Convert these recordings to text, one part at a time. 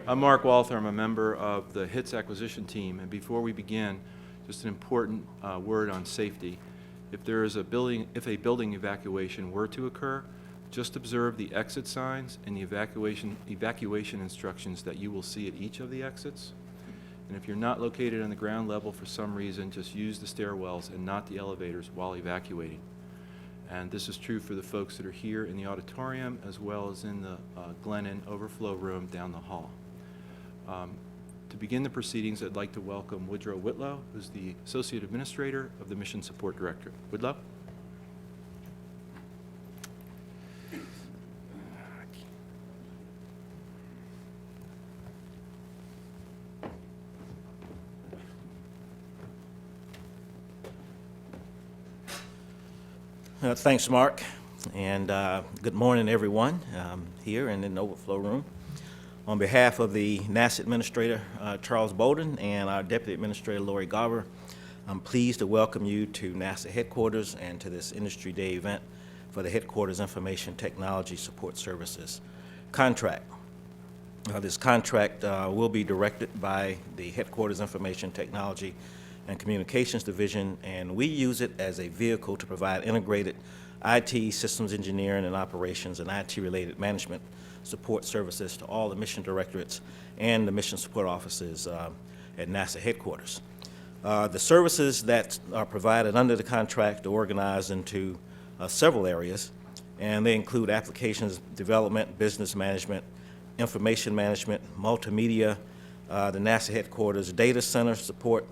I'm Mark Walther. I'm a member of the HITSS acquisition team. And before we begin, just an important word on safety. If a building evacuation were to occur, just observe the exit signs and the evacuation instructions that you will see at each of the exits. And if you're not located on the ground level for some reason, just use the stairwells and not the elevators while evacuating. And this is true for the folks that are here in the auditorium as well as in the Glennon overflow room down the hall. To begin the proceedings, I'd like to welcome Woodrow Whitlow, who's the Associate Administrator of the Mission Support Directorate. Whitlow? Thanks, Mark, and good morning, everyone here in the overflow room. On behalf of the NASA Administrator, Charles Bolden, and our Deputy Administrator, Lori Garber, I'm pleased to welcome you to NASA headquarters and to this Industry Day event for the Headquarters Information Technology Support Services contract. This contract will be directed by the Headquarters Information Technology and Communications Division, and we use it as a vehicle to provide integrated IT, systems engineering and operations, and IT-related management support services to all the mission directorates and the mission support offices at NASA headquarters. The services that are provided under the contract are organized into several areas, and they include applications development, business management, information management, multimedia, the NASA headquarters data center support,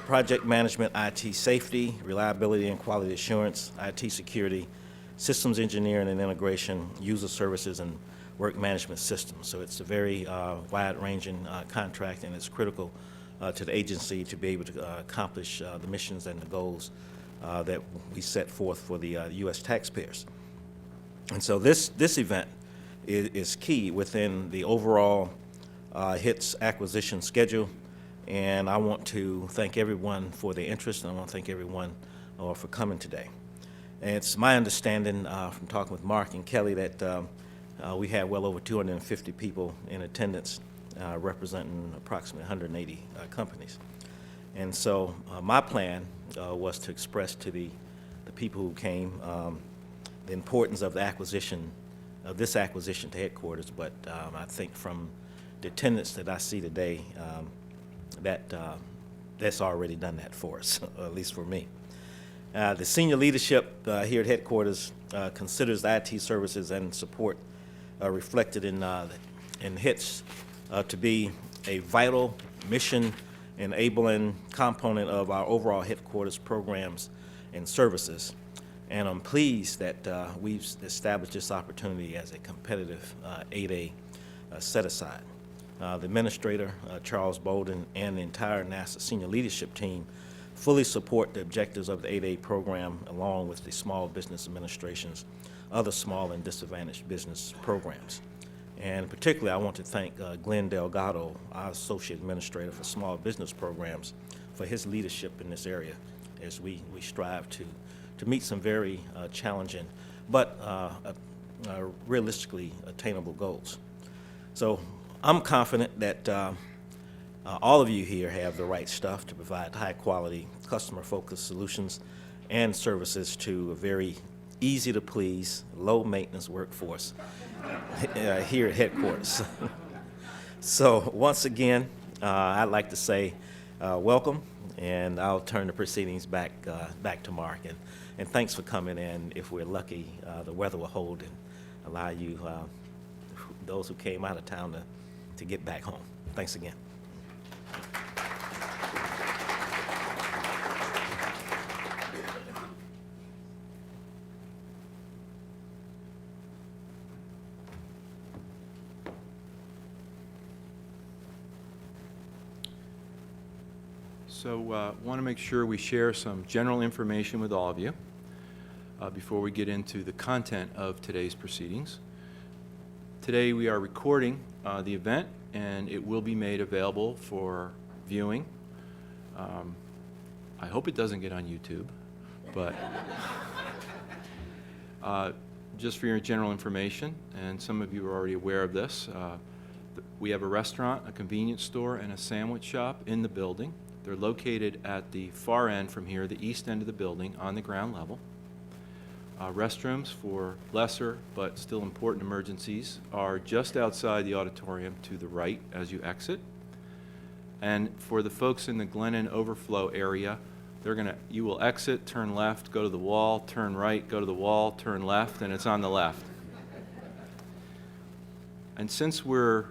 project management, IT safety, reliability and quality assurance, IT security, systems engineering and integration, user services, and work management systems. So it's a very wide-ranging contract, and it's critical to the agency to be able to accomplish the missions and the goals that we set forth for the U.S. taxpayers. And so this event is key within the overall HITSS acquisition schedule. And I want to thank everyone for their interest, and I want to thank everyone for coming today. And it's my understanding from talking with Mark and Kelly that we had well over 250 people in attendance representing approximately 180 companies. And so my plan was to express to the people who came the importance of the acquisition, of this acquisition to headquarters, but I think from the attendance that I see today, that's already done that for us, at least for me. The senior leadership here at headquarters considers IT services and support reflected in HITSS to be a vital mission-enabling component of our overall headquarters programs and services. And I'm pleased that we've established this opportunity as a competitive 8A set-aside. The administrator, Charles Bolden, and the entire NASA senior leadership team fully support the objectives of the 8A program, along with the Small Business Administration's other small and disadvantaged business programs. And particularly, I want to thank Glenn Delgado, our Associate Administrator for Small Business Programs, for his leadership in this area as we strive to meet some very challenging but realistically attainable goals. So I'm confident that all of you here have the right stuff to provide high-quality, customer-focused solutions and services to a very easy-to-please, low-maintenance workforce here at headquarters. So once again, I'd like to say welcome, and I'll turn the proceedings back to Mark. And thanks for coming in. If we're lucky, the weather will hold and allow you, those who came out of town, to get back home. Thanks again. So want to make sure we share some general information with all of you before we get into the content of today's proceedings. Today we are recording the event, and it will be made available for viewing. I hope it doesn't get on YouTube, but just for your general information, and some of you are already aware of this, We have a restaurant, a convenience store, and a sandwich shop in the building. They're located at the far end from here, the east end of the building, on the ground level. Restrooms for lesser but still important emergencies are just outside the auditorium to the right as you exit. And for the folks in the Glennon overflow area, you will exit, turn left, go to the wall, turn right, go to the wall, turn left, and it's on the left. And since we're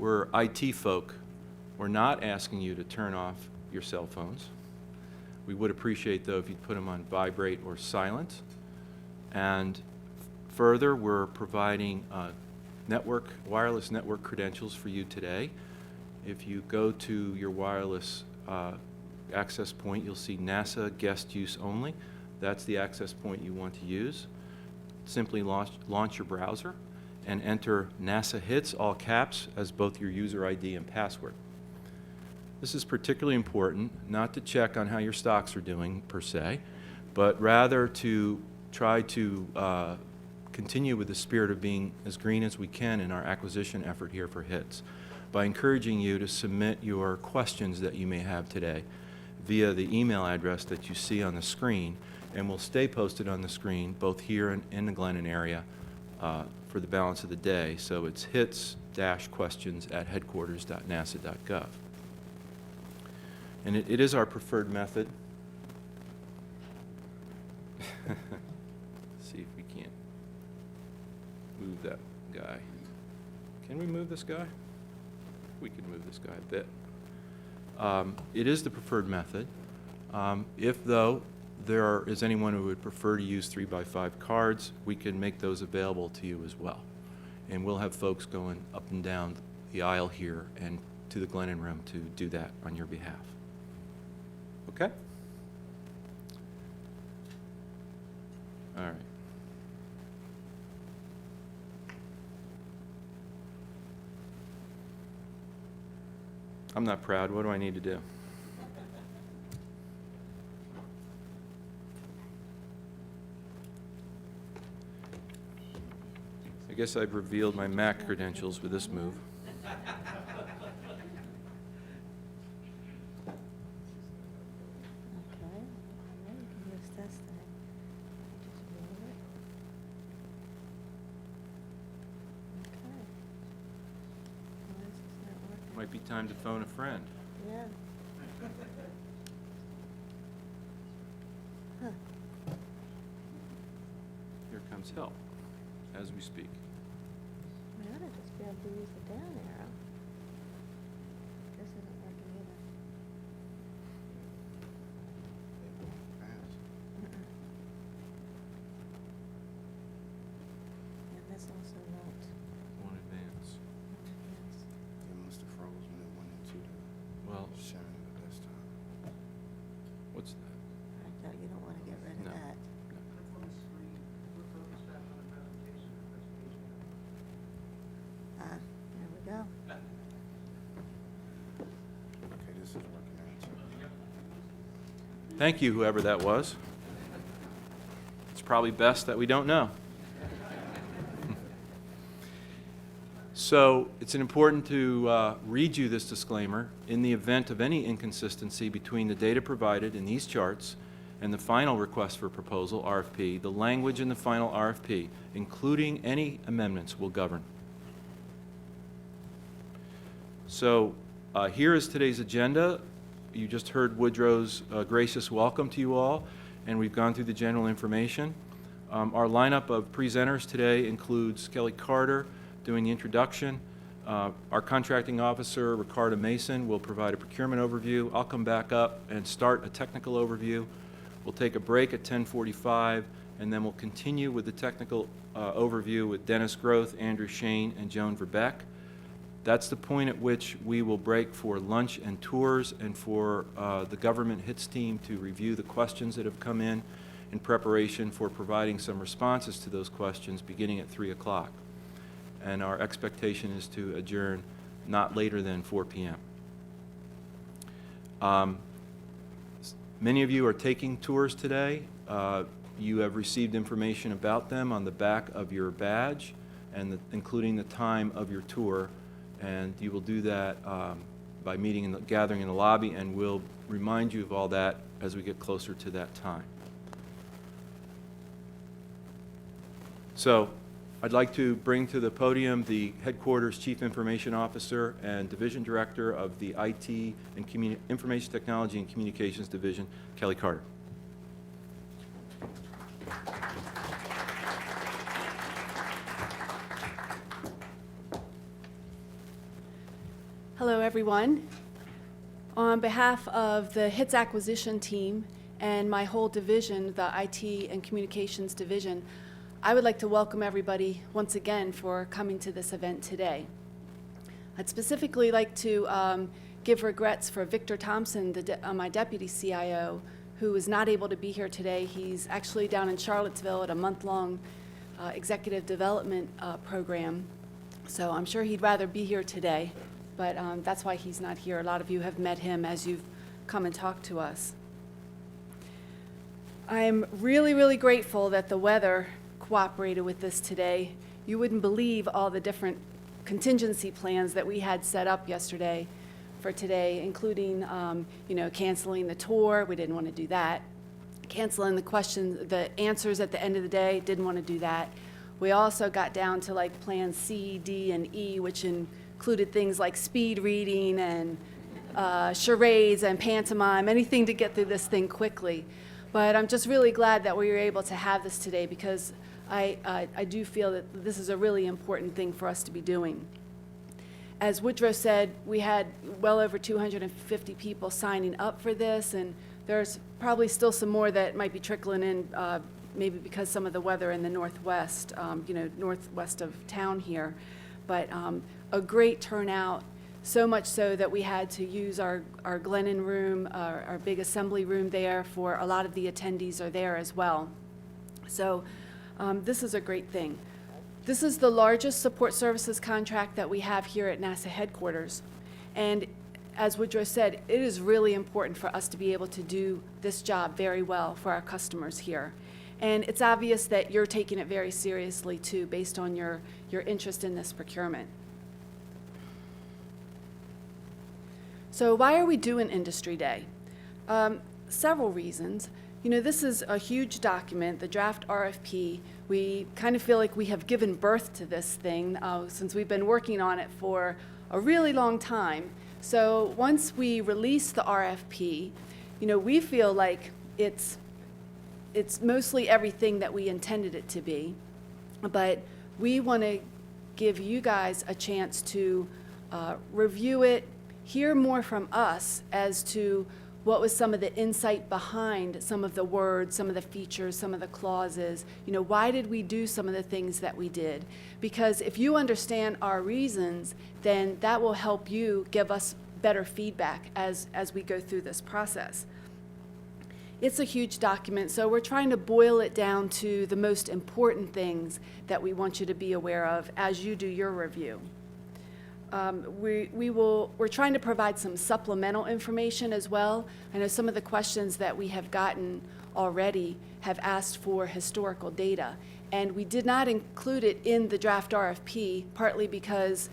IT folk, we're not asking you to turn off your cell phones. We would appreciate, though, if you'd put them on vibrate or silent. And further, we're providing wireless network credentials for you today. If you go to your wireless access point, you'll see NASA guest use only. That's the access point you want to use. Simply launch your browser and enter NASA HITSS, all caps, as both your user ID and password. This is particularly important, not to check on how your stocks are doing per se, but rather to try to continue with the spirit of being as green as we can in our acquisition effort here for HITSS by encouraging you to submit your questions that you may have today via the email address that you see on the screen, and will stay posted on the screen both here and in the Glennon area for the balance of the day. So it's hits-questions@headquarters.nasa.gov. And it is our preferred method. See if we can't move that guy. Can we move this guy? We can move this guy a bit. It is the preferred method. If, though, there is anyone who would prefer to use 3x5 cards, we can make those available to you as well. And we'll have folks going up and down the aisle here and to the Glennon room to do that on your behalf. Okay? All right. I'm not proud. What do I need to do? I guess I've revealed my Mac credentials with this move. Okay, you can use this thing. Just move it. Okay. Why is this not working? Might be time to phone a friend. Yeah. Huh. Here comes help as we speak. We ought to just be able to use the down arrow. This isn't working either. Mm-mm. And this also not. One advance. Yes. It must have froze when it went into the Well, sharing of the desktop. what's that? You don't want to get rid of No. that. There we go. Okay, this is working out too. Thank you, whoever that was. It's probably best that we don't know. So it's important to read you this disclaimer. In the event of any inconsistency between the data provided in these charts and the final request for proposal, RFP, the language in the final RFP, including any amendments, will govern. So here is today's agenda. You just heard Woodrow's gracious welcome to you all, and we've gone through the general information. Our lineup of presenters today includes Kelly Carter doing the introduction. Our contracting officer, Ricardo Mason, will provide a procurement overview. I'll come back up and start a technical overview. We'll take a break at 10:45, and then we'll continue with the technical overview with Dennis Groth, Andrew Shane, and Joan Verbeck. That's the point at which we will break for lunch and tours and for the government HITSS team to review the questions that have come in preparation for providing some responses to those questions beginning at 3 o'clock. And our expectation is to adjourn not later than 4 p.m. Many of you are taking tours today. You have received information about them on the back of your badge, and including the time of your tour And you will do that by gathering in the lobby, and we'll remind you of all that as we get closer to that time. So I'd like to bring to the podium the Headquarters Chief Information Officer and Division Director of the IT and Information Technology and Communications Division, Kelly Carter. Hello, everyone. On behalf of the HITSS acquisition team and my whole division, the IT and Communications Division, I would like to welcome everybody once again for coming to this event today. I'd specifically like to give regrets for Victor Thompson, my deputy CIO, who is not able to be here today. He's actually down in Charlottesville at a month-long executive development program. So I'm sure he'd rather be here today, but that's why he's not here. A lot of you have met him as you've come and talked to us. I'm really, really grateful that the weather cooperated with this today. You wouldn't believe all the different contingency plans that we had set up yesterday for today, including canceling the tour. We didn't want to do that. Canceling the answers at the end of the day, didn't want to do that. We also got down to like plan C, D, and E, which included things like speed reading and charades and pantomime, anything to get through this thing quickly. But I'm just really glad that we were able to have this today, because I do feel that this is a really important thing for us to be doing. As Woodrow said, we had well over 250 people signing up for this, and there's probably still some more that might be trickling in, maybe because some of the weather in the northwest, northwest of town here. But a great turnout, so much so that we had to use our Glennon room, our big assembly room there, for a lot of the attendees are there as well. So this is a great thing. This is the largest support services contract that we have here at NASA headquarters. And as Woodrow said, it is really important for us to be able to do this job very well for our customers here. And it's obvious that you're taking it very seriously too, based on your interest in this procurement. So why are we doing Industry Day? Several reasons. This is a huge document, the draft RFP. We kind of feel like we have given birth to this thing since we've been working on it for a really long time. So once we release the RFP, we feel like it's mostly everything that we intended it to be. But we want to give you guys a chance to review it, hear more from us as to what was some of the insight behind some of the words, some of the features, some of the clauses. Why did we do some of the things that we did? Because if you understand our reasons, then that will help you give us better feedback as we go through this process. It's a huge document, so we're trying to boil it down to the most important things that we want you to be aware of as you do your review. We're trying to provide some supplemental information as well. I know some of the questions that we have gotten already have asked for historical data, and we did not include it in the draft RFP, partly because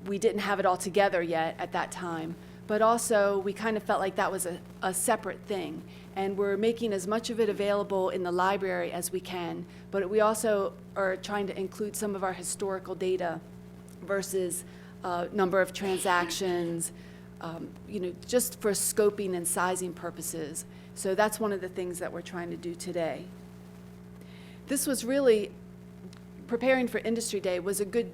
we didn't have it all together yet at that time, but also we kind of felt like that was a separate thing. And we're making as much of it available in the library as we can, but we also are trying to include some of our historical data versus number of transactions, just for scoping and sizing purposes. So that's one of the things that we're trying to do today. This was really, preparing for Industry Day was a good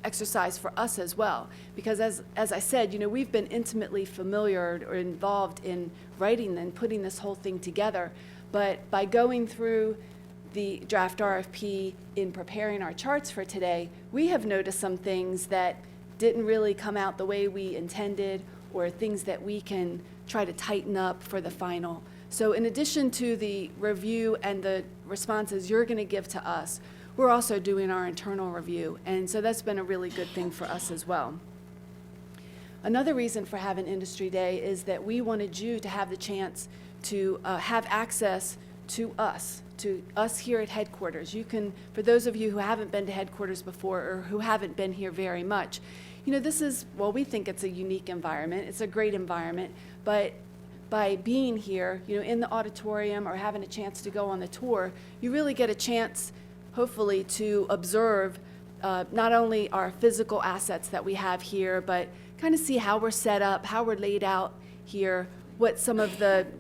exercise for us as well, because as I said, we've been intimately familiar or involved in writing and putting this whole thing together, but by going through the draft RFP in preparing our charts for today, we have noticed some things that didn't really come out the way we intended, or things that we can try to tighten up for the final. So in addition to the review and the responses you're going to give to us, we're also doing our internal review, and so that's been a really good thing for us as well. Another reason for having Industry Day is that we wanted you to have the chance to have access to us here at headquarters. You can, for those of you who haven't been to headquarters before or who haven't been here very much, this is, well, we think it's a unique environment. It's a great environment, but by being here, in the auditorium or having a chance to go on the tour, you really get a chance, hopefully, to observe not only our physical assets that we have here, but kind of see how we're set up, how we're laid out here, what some of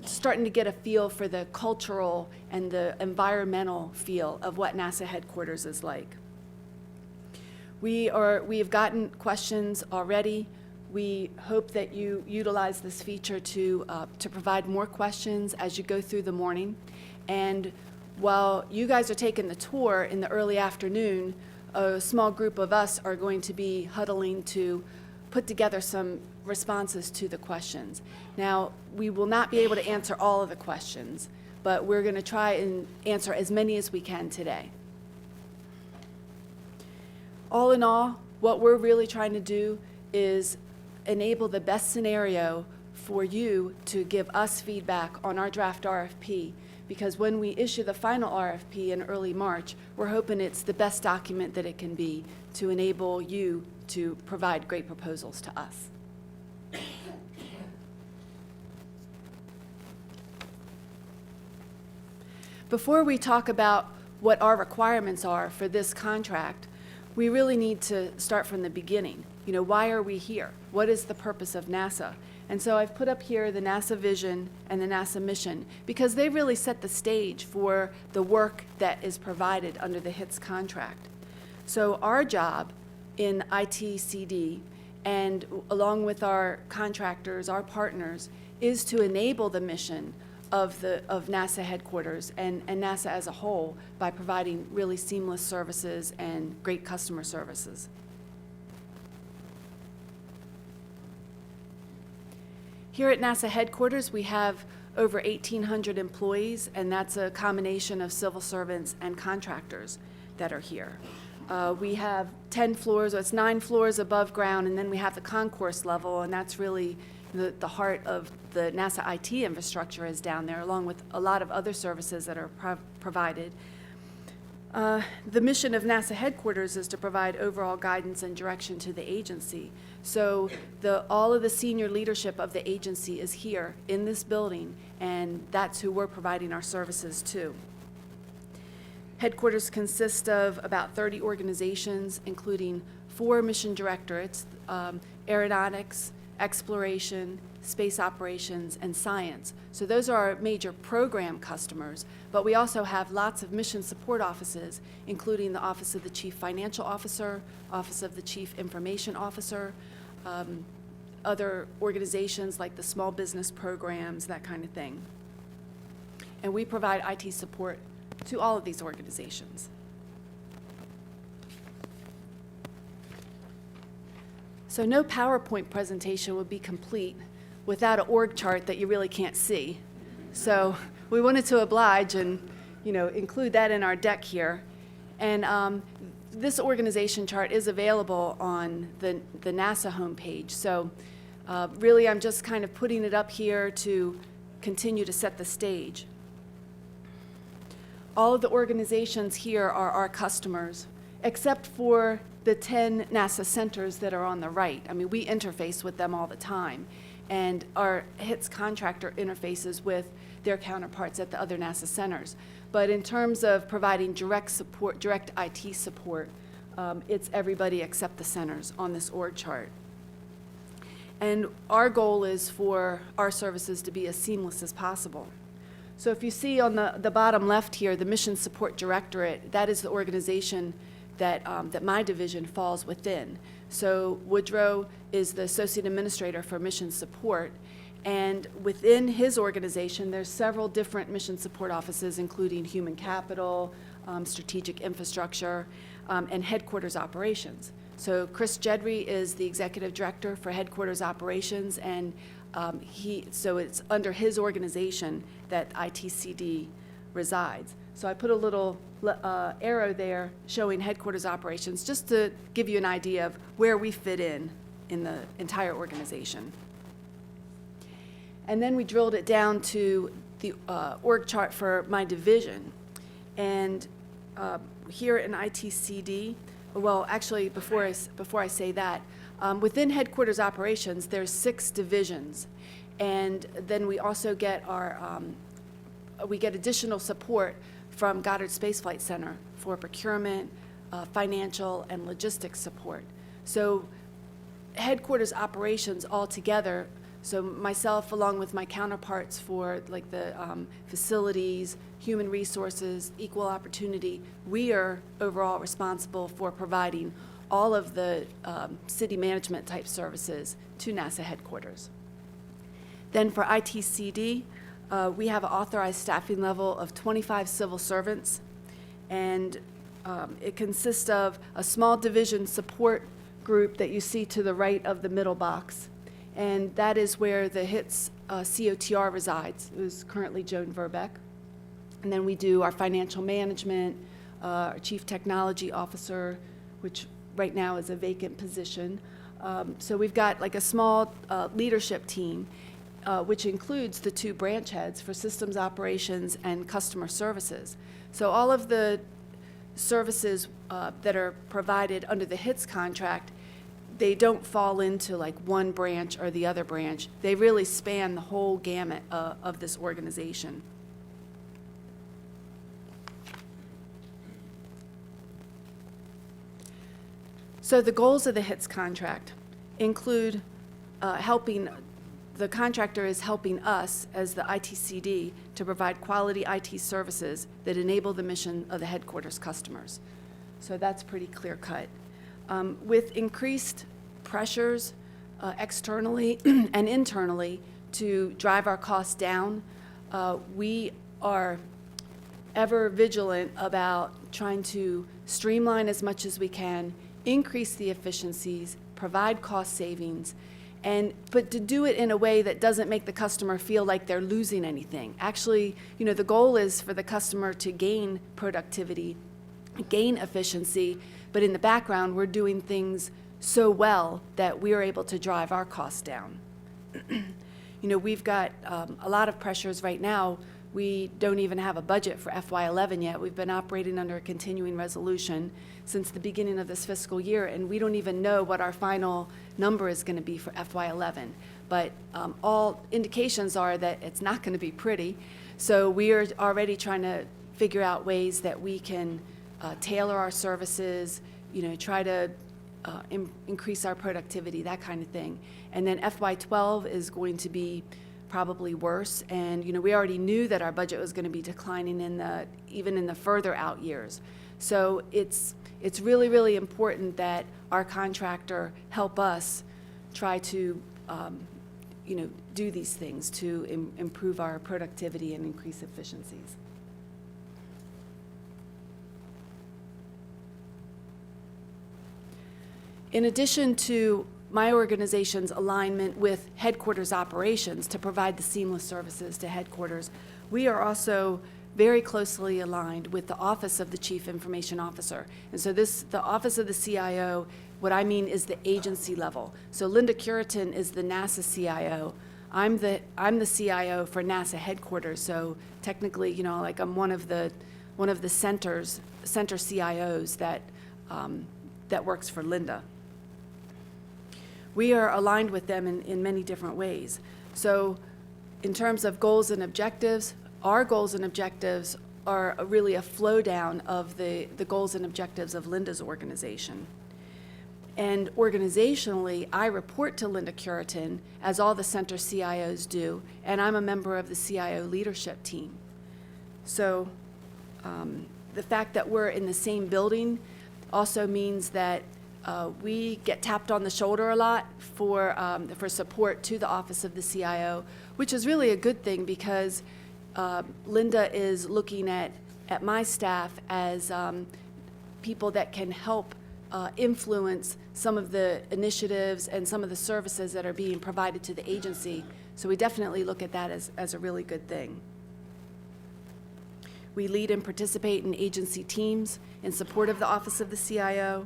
starting to get a feel for the cultural and the environmental feel of what NASA headquarters is like. We have gotten questions already. We hope that you utilize this feature to provide more questions as you go through the morning. And while you guys are taking the tour in the early afternoon, a small group of us are going to be huddling to put together some responses to the questions. Now, we will not be able to answer all of the questions, but we're going to try and answer as many as we can today. All in all, what we're really trying to do is enable the best scenario for you to give us feedback on our draft RFP, because when we issue the final RFP in early March, we're hoping it's the best document that it can be to enable you to provide great proposals to us. Before we talk about what our requirements are for this contract, we really need to start from the beginning. Why are we here? What is the purpose of NASA? And so I've put up here the NASA vision and the NASA mission because they really set the stage for the work that is provided under the HITSS contract. So our job in ITCD, and along with our contractors, our partners, is to enable the mission of NASA headquarters and NASA as a whole by providing really seamless services and great customer services. Here at NASA headquarters, we have over 1,800 employees, and that's a combination of civil servants and contractors that are here. We have 10 floors, or it's 9 floors above ground, and then we have the concourse level, and that's really the heart of the NASA IT infrastructure is down there, along with a lot of other services that are provided. The mission of NASA headquarters is to provide overall guidance and direction to the agency. So all of the senior leadership of the agency is here in this building, and that's who we're providing our services to. Headquarters consist of about 30 organizations, including 4 mission directorates, aeronautics, exploration, space operations, and science. So those are our major program customers, but we also have lots of mission support offices, including the Office of the Chief Financial Officer, Office of the Chief Information Officer, other organizations like the small business programs, that kind of thing. And we provide IT support to all of these organizations. So no PowerPoint presentation would be complete without an org chart that you really can't see. So we wanted to oblige and include that in our deck here. And this organization chart is available on the NASA homepage. So really I'm just kind of putting it up here to continue to set the stage. All of the organizations here are our customers, except for the 10 NASA centers that are on the right. I mean, we interface with them all the time, and our HITSS contractor interfaces with their counterparts at the other NASA centers. But in terms of providing direct support, direct IT support, it's everybody except the centers on this org chart. And our goal is for our services to be as seamless as possible. So if you see on the bottom left here, the Mission Support Directorate, that is the organization that my division falls within. So Woodrow is the Associate Administrator for Mission Support, and within his organization, there's several different mission support offices, including Human Capital, Strategic Infrastructure, and Headquarters Operations. So Chris Jedry is the Executive Director for Headquarters Operations, and so it's under his organization that ITCD resides. So I put a little arrow there showing headquarters operations just to give you an idea of where we fit in the entire organization. And then we drilled it down to the org chart for my division. And here in ITCD, well, actually, before I say that, within headquarters operations, there's 6 divisions. And then we also get we get additional support from Goddard Space Flight Center for procurement, financial, and logistics support. So headquarters operations altogether, so myself along with my counterparts for like the facilities, human resources, equal opportunity, we are overall responsible for providing all of the city management type services to NASA headquarters. Then for ITCD, we have an authorized staffing level of 25 civil servants, and it consists of a small division support group that you see to the right of the middle box, and that is where the HITSS COTR resides, who's currently Joan Verbeck. And then we do our financial management, our chief technology officer, which right now is a vacant position. So we've got like a small leadership team, which includes the 2 branch heads for systems operations and customer services. So all of the services that are provided under the HITSS contract, they don't fall into like one branch or the other branch. They really span the whole gamut of this organization. So the goals of the HITSS contract include the contractor is helping us as the ITCD to provide quality IT services that enable the mission of the headquarters customers. So that's pretty clear cut. With increased pressures externally and internally to drive our costs down, we are ever vigilant about trying to streamline as much as we can, increase the efficiencies, provide cost savings, but to do it in a way that doesn't make the customer feel like they're losing anything. Actually, the goal is for the customer to gain productivity, gain efficiency, but in the background, we're doing things so well that we are able to drive our costs down. We've got a lot of pressures right now. We don't even have a budget for FY11 yet. We've been operating under a continuing resolution since the beginning of this fiscal year, and we don't even know what our final number is going to be for FY11. But all indications are that it's not going to be pretty. So we are already trying to figure out ways that we can tailor our services, try to increase our productivity, that kind of thing. And then FY12 is going to be probably worse. And we already knew that our budget was going to be declining even in the further out years. So it's really, really important that our contractor help us try to do these things to improve our productivity and increase efficiencies. In addition to my organization's alignment with headquarters operations to provide the seamless services to headquarters, we are also very closely aligned with the Office of the Chief Information Officer. And so the Office of the CIO, what I mean is the agency level. So Linda Curitin is the NASA CIO. I'm the CIO for NASA headquarters. So technically, I'm one of the center CIOs that works for Linda. We are aligned with them in many different ways. So in terms of goals and objectives, our goals and objectives are really a flow down of the goals and objectives of Linda's organization. And organizationally, I report to Linda Curitin, as all the center CIOs do, and I'm a member of the CIO leadership team. So the fact that we're in the same building also means that we get tapped on the shoulder a lot for support to the Office of the CIO, which is really a good thing because Linda is looking at my staff as people that can help influence some of the initiatives and some of the services that are being provided to the agency. So we definitely look at that as a really good thing. We lead and participate in agency teams in support of the Office of the CIO.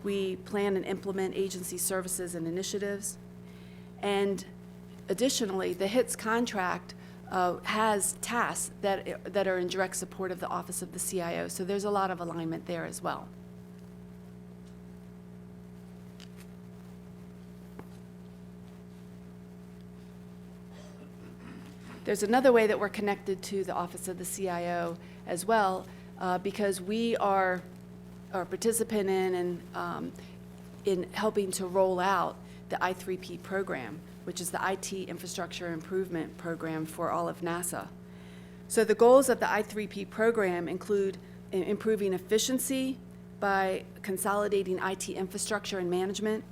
We plan and implement agency services and initiatives. And additionally, the HITSS contract has tasks that are in direct support of the Office of the CIO. So there's a lot of alignment there as well. There's another way that we're connected to the Office of the CIO as well, because we are a participant in helping to roll out the I3P program, which is the IT Infrastructure Improvement Program for all of NASA. So the goals of the I3P program include improving efficiency by consolidating IT infrastructure and management.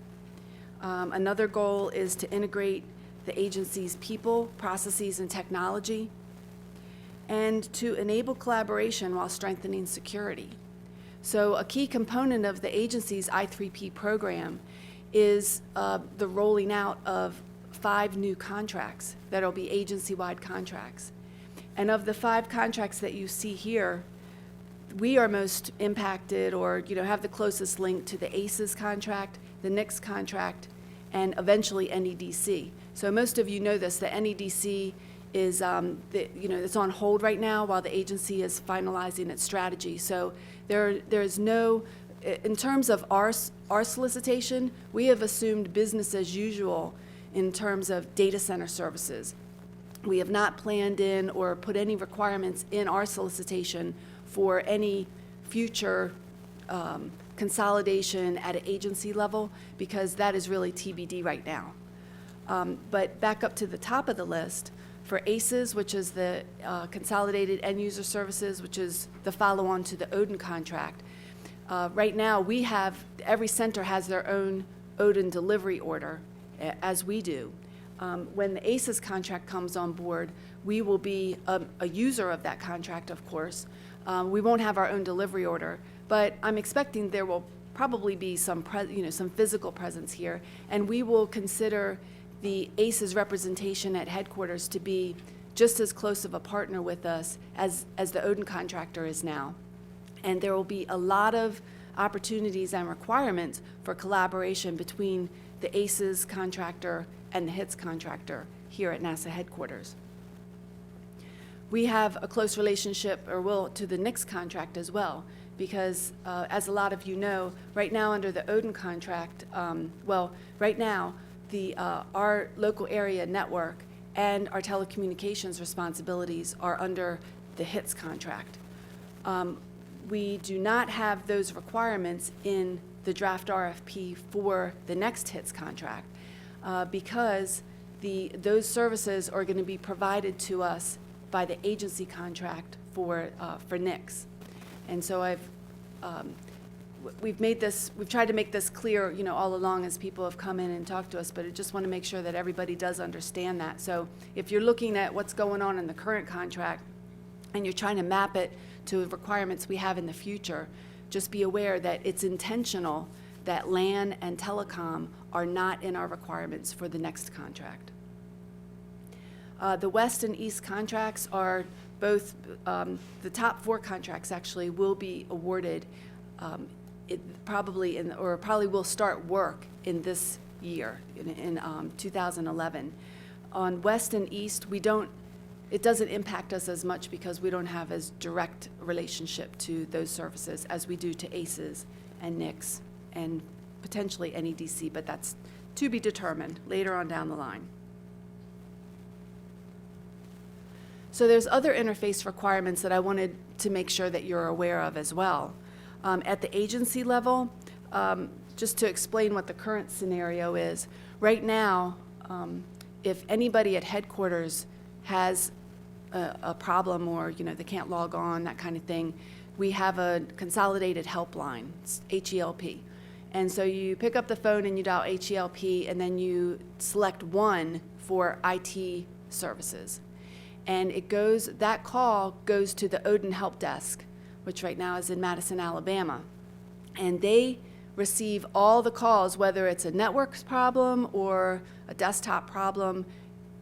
Another goal is to integrate the agency's people, processes, and technology, and to enable collaboration while strengthening security. So a key component of the agency's I3P program is the rolling out of 5 new contracts that will be agency-wide contracts. And of the 5 contracts that you see here, we are most impacted or have the closest link to the ACES contract, the HITSS contract, and eventually NEDC. So most of you know this, the NEDC is, it's on hold right now while the agency is finalizing its strategy. So there's no, in terms of our solicitation, we have assumed business as usual in terms of data center services. We have not planned in or put any requirements in our solicitation for any future consolidation at an agency level, because that is really TBD right now. But back up to the top of the list, for ACES, which is the Consolidated End User Services, which is the follow-on to the Odin contract, right now we have, every center has their own Odin delivery order, as we do. When the ACES contract comes on board, we will be a user of that contract, of course. We won't have our own delivery order, but I'm expecting there will probably be some physical presence here, and we will consider the ACES representation at headquarters to be just as close of a partner with us as the Odin contractor is now. And there will be a lot of opportunities and requirements for collaboration between the ACES contractor and the HITSS contractor here at NASA headquarters. We have a close relationship, or will, to the HITSS contract as well, because as a lot of you know, right now under the Odin contract, right now, our local area network and our telecommunications responsibilities are under the HITSS contract. We do not have those requirements in the draft RFP for the next HITSS contract because those services are going to be provided to us by the agency contract for NICS. And so we've tried to make this clear, all along as people have come in and talked to us, but I just want to make sure that everybody does understand that. So if you're looking at what's going on in the current contract and you're trying to map it to the requirements we have in the future, just be aware that it's intentional that LAN and telecom are not in our requirements for the next contract. The West and East contracts are both, the top 4 contracts actually will be awarded probably will start work in this year, in 2011. On West and East, it doesn't impact us as much because we don't have as direct relationship to those services as we do to ACES and NICS and potentially NEDC, but that's to be determined later on down the line. So there's other interface requirements that I wanted to make sure that you're aware of as well. At the agency level, just to explain what the current scenario is, right now, if anybody at headquarters has a problem or they can't log on, that kind of thing, we have a consolidated helpline, it's HELP. And so you pick up the phone and you dial HELP and then you select 1 for IT services. And that call goes to the Odin Help Desk, which right now is in Madison, Alabama. And they receive all the calls, whether it's a network problem or a desktop problem.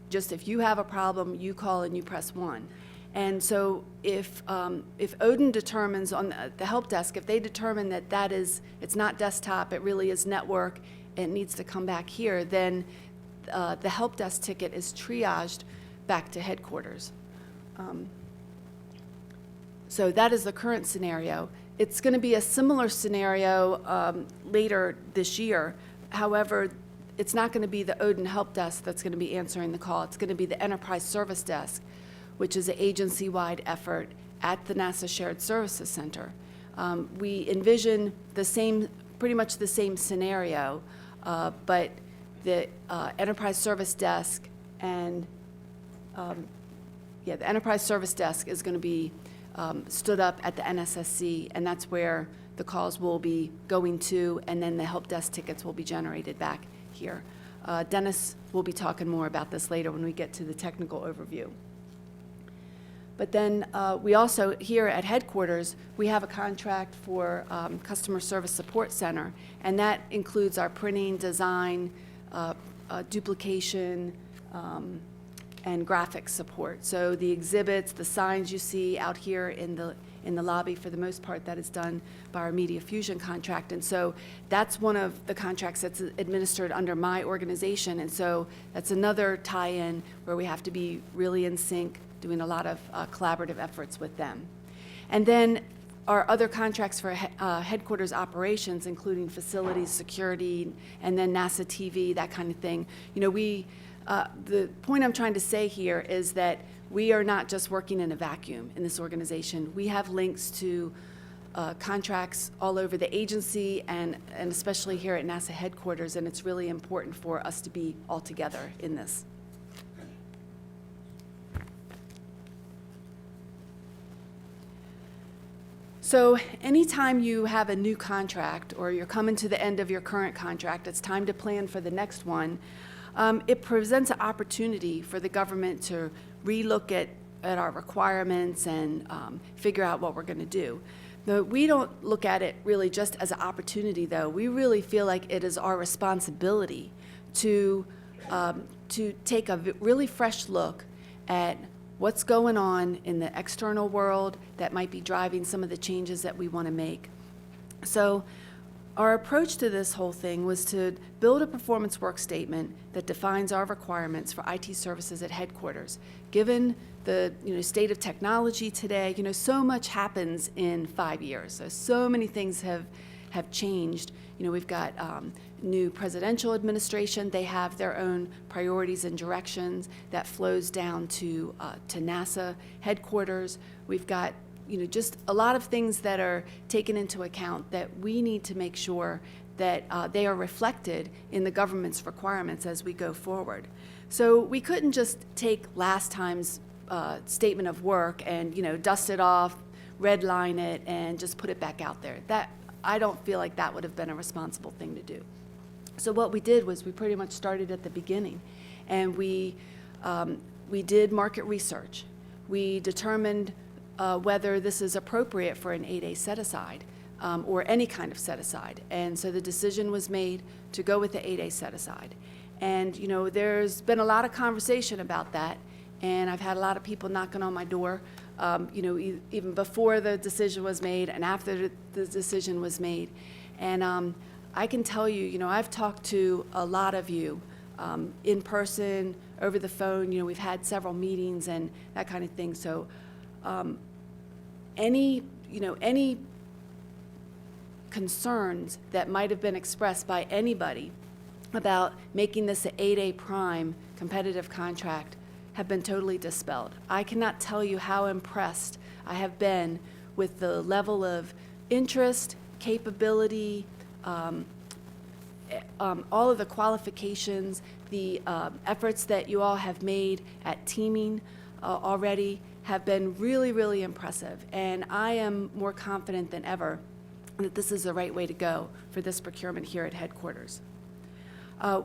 Just if you have a problem, you call and you press 1. And so if Odin determines on the help desk, if they determine that it's not desktop, it really is network, it needs to come back here, then the help desk ticket is triaged back to headquarters. So that is the current scenario. It's going to be a similar scenario later this year. However, it's not going to be the Odin Help Desk that's going to be answering the call. It's going to be the Enterprise Service Desk, which is an agency-wide effort at the NASA Shared Services Center. We envision the same, pretty much the same scenario, but the Enterprise Service Desk and the Enterprise Service Desk is going to be stood up at the NSSC, and that's where the calls will be going to, and then the help desk tickets will be generated back here. Dennis will be talking more about this later when we get to the technical overview. But then we also, here at headquarters, we have a contract for Customer Service Support Center, and that includes our printing, design, duplication, and graphics support. So the exhibits, the signs you see out here in the lobby, for the most part, that is done by our Media Fusion contract. And so that's one of the contracts that's administered under my organization. And so that's another tie-in where we have to be really in sync, doing a lot of collaborative efforts with them. And then our other contracts for headquarters operations, including facilities, security, and then NASA TV, that kind of thing. You know, the point I'm trying to say here is that we are not just working in a vacuum in this organization. We have links to contracts all over the agency and especially here at NASA headquarters, and it's really important for us to be all together in this. So anytime you have a new contract or you're coming to the end of your current contract, it's time to plan for the next one. It presents an opportunity for the government to relook at our requirements and figure out what we're going to do. We don't look at it really just as an opportunity, though. We really feel like it is our responsibility to take a really fresh look at what's going on in the external world that might be driving some of the changes that we want to make. So our approach to this whole thing was to build a performance work statement that defines our requirements for IT services at headquarters. Given the state of technology today, so much happens in 5 years. So many things have changed. We've got new presidential administration. They have their own priorities and directions that flows down to NASA headquarters. We've got just a lot of things that are taken into account that we need to make sure that they are reflected in the government's requirements as we go forward. So we couldn't just take last time's statement of work and dust it off, redline it, and just put it back out there. I don't feel like that would have been a responsible thing to do. So what we did was we pretty much started at the beginning, and we did market research. We determined whether this is appropriate for an 8A set-aside or any kind of set-aside. And so the decision was made to go with the 8A set-aside. And, there's been a lot of conversation about that, and I've had a lot of people knocking on my door, even before the decision was made and after the decision was made. And I can tell you, I've talked to a lot of you in person, over the phone. We've had several meetings and that kind of thing. So any concerns that might have been expressed by anybody about making this an 8A prime competitive contract have been totally dispelled. I cannot tell you how impressed I have been with the level of interest, capability, all of the qualifications, the efforts that you all have made at teaming already have been really, really impressive. And I am more confident than ever that this is the right way to go for this procurement here at headquarters.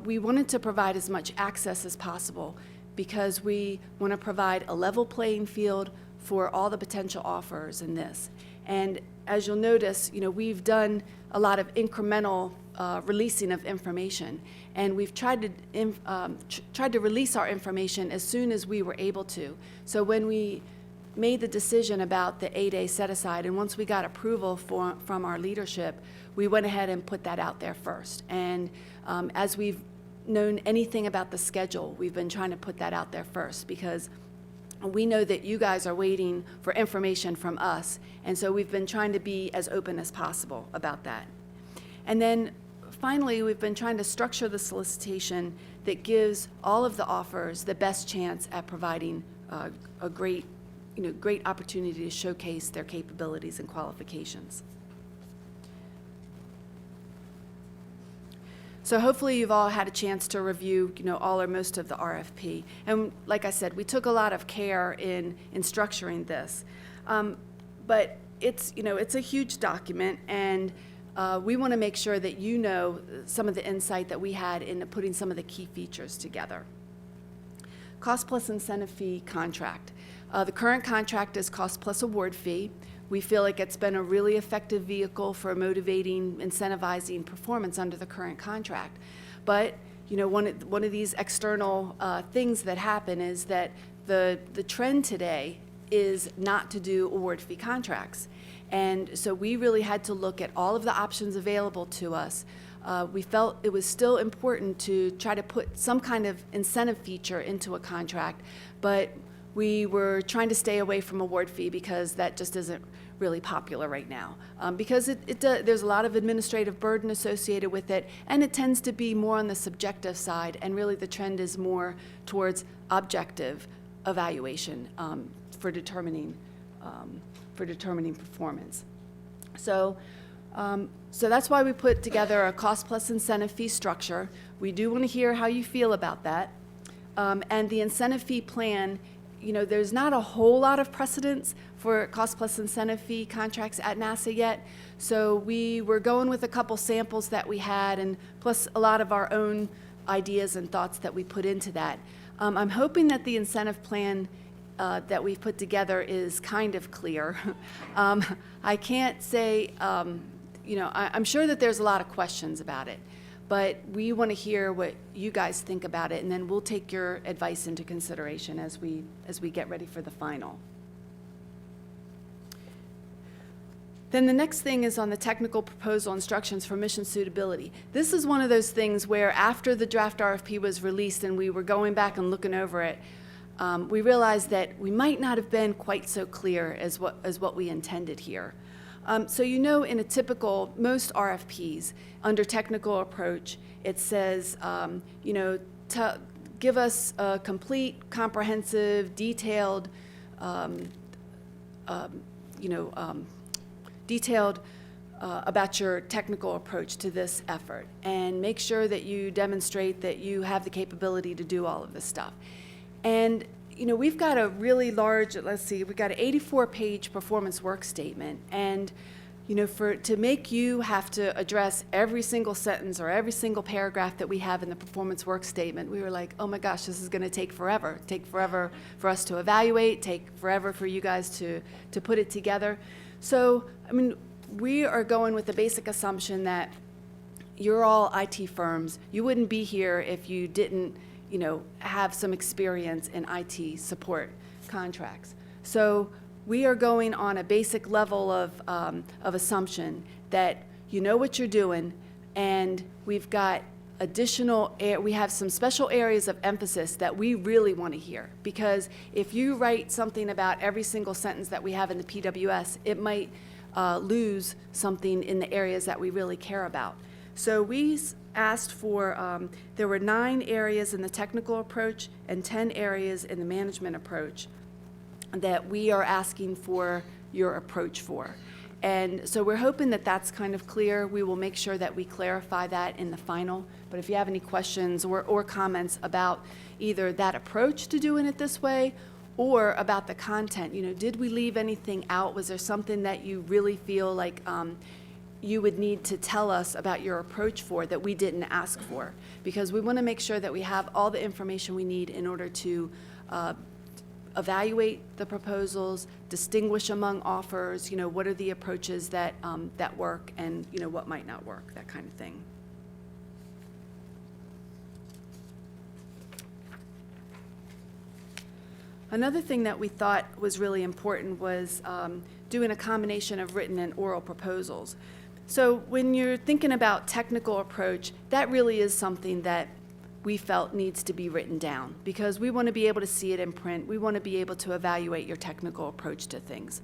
We wanted to provide as much access as possible because we want to provide a level playing field for all the potential offers in this. And as you'll notice, we've done a lot of incremental releasing of information, and we've tried to release our information as soon as we were able to. So when we made the decision about the 8A set-aside, and once we got approval from our leadership, we went ahead and put that out there first. And as we've known anything about the schedule, we've been trying to put that out there first, because we know that you guys are waiting for information from us, and so we've been trying to be as open as possible about that. And then finally, we've been trying to structure the solicitation that gives all of the offers the best chance at providing a great opportunity to showcase their capabilities and qualifications. So hopefully you've all had a chance to review, all or most of the RFP. And like I said, we took a lot of care in structuring this. But it's a huge document, and we want to make sure that you know some of the insight that we had in putting some of the key features together. Cost plus incentive fee contract. The current contract is cost plus award fee. We feel like it's been a really effective vehicle for motivating, incentivizing performance under the current contract. But, one of these external things that happen is that the trend today is not to do award fee contracts. And so we really had to look at all of the options available to us. We felt it was still important to try to put some kind of incentive feature into a contract, but we were trying to stay away from award fee because that just isn't really popular right now. Because there's a lot of administrative burden associated with it, and it tends to be more on the subjective side, and really the trend is more towards objective evaluation for determining performance. So that's why we put together a cost plus incentive fee structure. We do want to hear how you feel about that. And the incentive fee plan, there's not a whole lot of precedence for cost plus incentive fee contracts at NASA yet. So we were going with a couple samples that we had, and plus a lot of our own ideas and thoughts that we put into that. I'm hoping that the incentive plan that we've put together is kind of clear. I can't say, I'm sure that there's a lot of questions about it, but we want to hear what you guys think about it, and then we'll take your advice into consideration as we get ready for the final. Then the next thing is on the technical proposal instructions for mission suitability. This is one of those things where after the draft RFP was released and we were going back and looking over it, we realized that we might not have been quite so clear as what we intended here. So in a typical, most RFPs, under technical approach, it says, give us a complete, comprehensive, detailed, about your technical approach to this effort, and make sure that you demonstrate that you have the capability to do all of this stuff. And we've got a really large, we've got an 84-page performance work statement, and to make you have to address every single sentence or every single paragraph that we have in the performance work statement, we were like, oh my gosh, this is going to take forever. Take forever for us to evaluate, take forever for you guys to put it together. So, we are going with the basic assumption that you're all IT firms. You wouldn't be here if you didn't, have some experience in IT support contracts. So we are going on a basic level of assumption that you know what you're doing, and we've got we have some special areas of emphasis that we really want to hear. Because if you write something about every single sentence that we have in the PWS, it might lose something in the areas that we really care about. So we asked for, there were 9 areas in the technical approach and 10 areas in the management approach that we are asking for your approach for. And so we're hoping that that's kind of clear. We will make sure that we clarify that in the final. But if you have any questions or comments about either that approach to doing it this way or about the content, did we leave anything out? Was there something that you really feel like you would need to tell us about your approach for that we didn't ask for? Because we want to make sure that we have all the information we need in order to evaluate the proposals, distinguish among offers, what are the approaches that work, and what might not work, that kind of thing. Another thing that we thought was really important was doing a combination of written and oral proposals. So when you're thinking about technical approach, that really is something that we felt needs to be written down, because we want to be able to see it in print. We want to be able to evaluate your technical approach to things.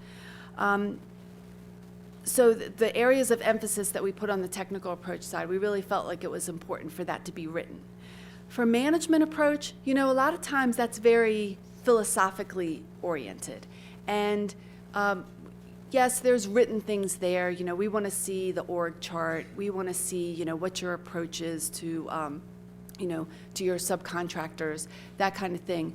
So the areas of emphasis that we put on the technical approach side, we really felt like it was important for that to be written. For management approach, a lot of times that's very philosophically oriented. And yes, there's written things there. We want to see the org chart. We want to see, what your approach is to, to your subcontractors, that kind of thing.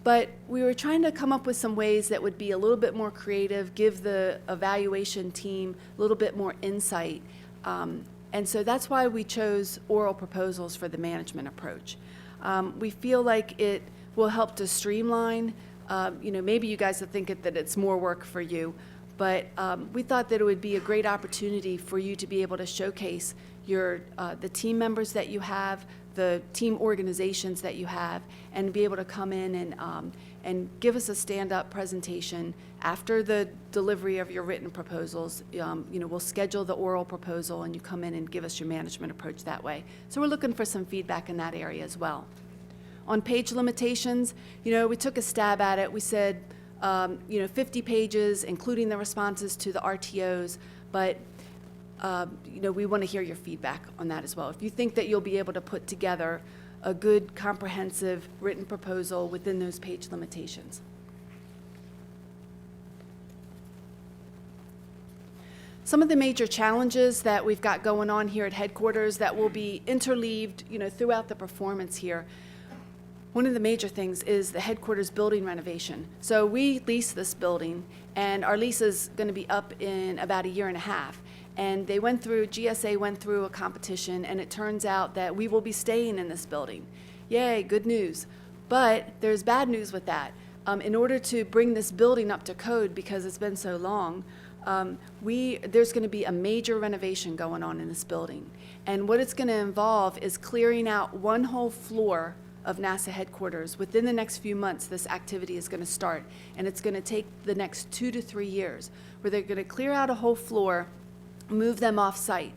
But we were trying to come up with some ways that would be a little bit more creative, give the evaluation team a little bit more insight. And so that's why we chose oral proposals for the management approach. We feel like it will help to streamline. Maybe you guys will think that it's more work for you, but we thought that it would be a great opportunity for you to be able to showcase the team members that you have, the team organizations that you have, and be able to come in and give us a stand-up presentation after the delivery of your written proposals. We'll schedule the oral proposal, and you come in and give us your management approach that way. So we're looking for some feedback in that area as well. On page limitations, we took a stab at it. We said, 50 pages, including the responses to the RTOs, but we want to hear your feedback on that as well. If you think that you'll be able to put together a good, comprehensive written proposal within those page limitations. Some of the major challenges that we've got going on here at headquarters that will be interleaved, throughout the performance here. One of the major things is the headquarters building renovation. So we lease this building, and our lease is going to be up in about 1.5 years. And GSA went through a competition, and it turns out that we will be staying in this building. Yay, good news. But there's bad news with that. In order to bring this building up to code, because it's been so long, there's going to be a major renovation going on in this building. And what it's going to involve is clearing out one whole floor of NASA headquarters. Within the next few months, this activity is going to start, and it's going to take the next 2 to 3 years, where they're going to clear out a whole floor, move them off-site.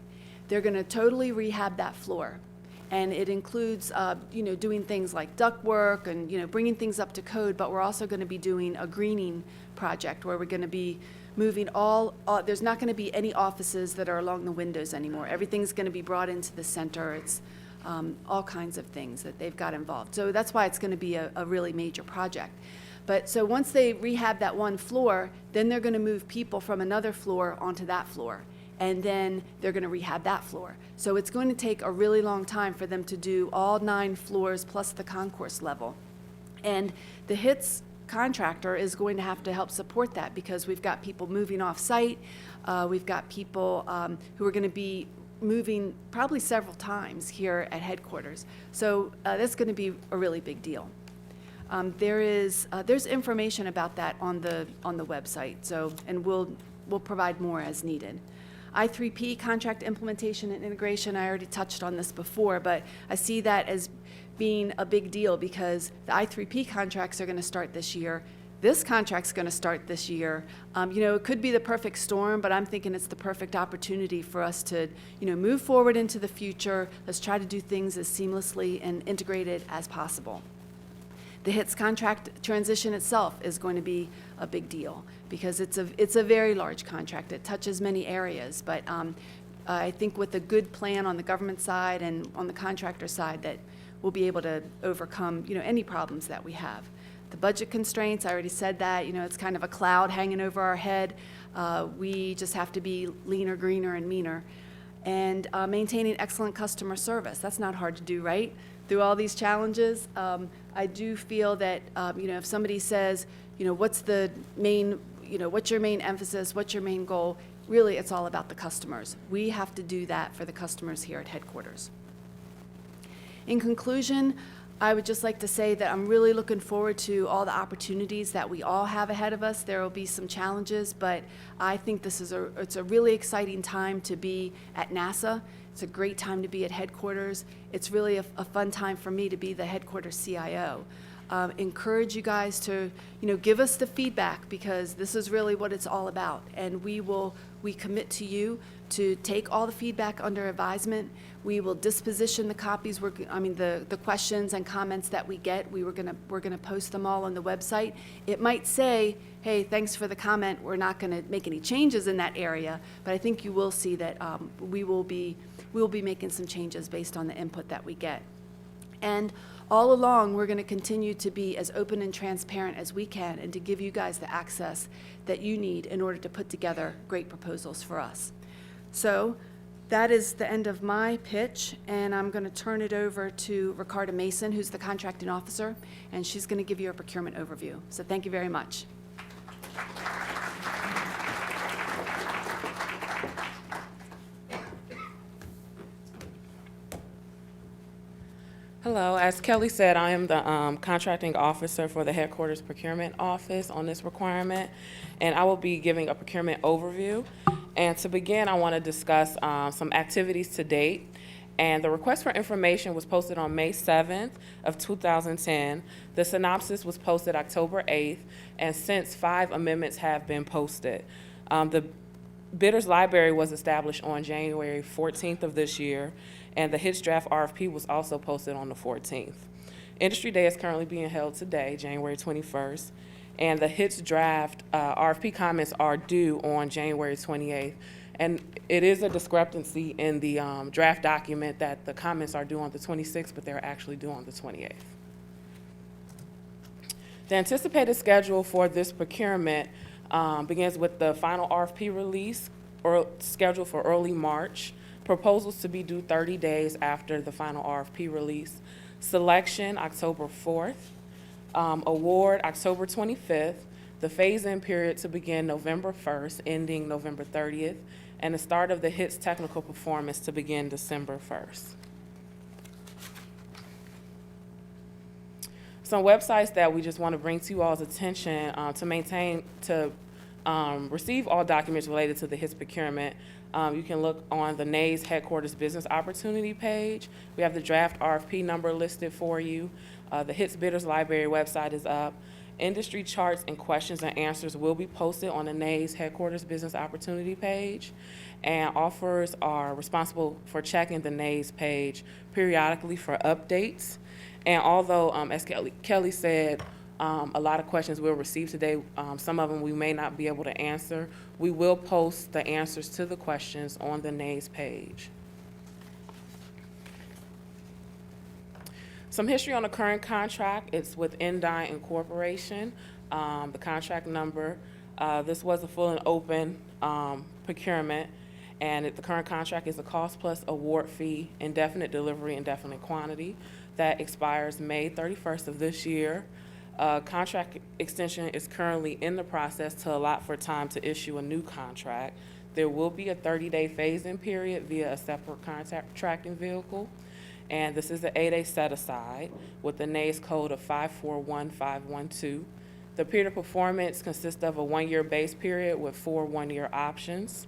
They're going to totally rehab that floor. And it includes, doing things like duct work and, bringing things up to code, but we're also going to be doing a greening project where we're going to be moving there's not going to be any offices that are along the windows anymore. Everything's going to be brought into the center. It's all kinds of things that they've got involved. So that's why it's going to be a really major project. But so once they rehab that one floor, then they're going to move people from another floor onto that floor. And then they're going to rehab that floor. So it's going to take a really long time for them to do all 9 floors plus the concourse level. And the HITSS contractor is going to have to help support that, because we've got people moving off-site. We've got people who are going to be moving probably several times here at headquarters. So that's going to be a really big deal. There's information about that on the website. So, and we'll provide more as needed. I3P, contract implementation and integration, I already touched on this before, but I see that as being a big deal because the I3P contracts are going to start this year. This contract's going to start this year. It could be the perfect storm, but I'm thinking it's the perfect opportunity for us to, move forward into the future. Let's try to do things as seamlessly and integrated as possible. The HITSS contract transition itself is going to be a big deal because it's a very large contract. It touches many areas, but I think with a good plan on the government side and on the contractor side that we'll be able to overcome, any problems that we have. The budget constraints, I already said that, it's kind of a cloud hanging over our head. We just have to be leaner, greener, and meaner. And maintaining excellent customer service. That's not hard to do, right? Through all these challenges, I do feel that, if somebody says, what's the main, what's your main emphasis, what's your main goal, really it's all about the customers. We have to do that for the customers here at headquarters. In conclusion, I would just like to say that I'm really looking forward to all the opportunities that we all have ahead of us. There will be some challenges, but I think it's a really exciting time to be at NASA. It's a great time to be at headquarters. It's really a fun time for me to be the headquarters CIO. encourage you guys to, give us the feedback, because this is really what it's all about. And we commit to you to take all the feedback under advisement. We will disposition the copies, the questions and comments that we get. We're gonna post them all on the website. It might say, hey, thanks for the comment, we're not gonna make any changes in that area, but I think you will see that we will be making some changes based on the input that we get. And all along, we're going to continue to be as open and transparent as we can, and to give you guys the access that you need in order to put together great proposals for us. So that is the end of my pitch, and I'm going to turn it over to Ricarda Mason, who's the contracting officer, and she's going to give you a procurement overview. So thank you very much. Hello, as Kelly said, I am the contracting officer for the headquarters procurement office on this requirement, and I will be giving a procurement overview. And to begin, I want to discuss some activities to date. And the request for information was posted on May 7th of 2010. The synopsis was posted October 8th, and since 5 amendments have been posted. The Bidders Library was established on January 14th of this year, and the HITSS draft RFP was also posted on the 14th. Industry Day is currently being held today, January 21st, and the HITSS draft RFP comments are due on January 28th. And it is a discrepancy in the draft document that the comments are due on the 26th, but they're actually due on the 28th. The anticipated schedule for this procurement begins with the final RFP release, or scheduled for early March. Proposals to be due 30 days after the final RFP release. Selection, October 4th. Award, October 25th. The phase-in period to begin November 1st, ending November 30th. And the start of the HITSS technical performance to begin December 1st. Some websites that we just want to bring to you all's attention to receive all documents related to the HITSS procurement. You can look on the NAE's headquarters business opportunity page. We have the draft RFP number listed for you. The HITSS Bidders Library website is up. Industry charts and questions and answers will be posted on the NAE's headquarters business opportunity page. And offers are responsible for checking the NAE's page periodically for updates. And although, as Kelly said, a lot of questions we'll receive today, some of them we may not be able to answer. We will post the answers to the questions on the NAE's page. Some history on the current contract. It's with Endyne Incorporation. The contract number, this was a full and open procurement, and the current contract is a cost plus award fee, indefinite delivery, indefinite quantity, that expires May 31st of this year. Contract extension is currently in the process to allot for time to issue a new contract. There will be a 30-day phase-in period via a separate contracting vehicle. And this is an 8-day set-aside with the NAE's code of 541512. The period of performance consists of a 1-year base period with 4 one-year options.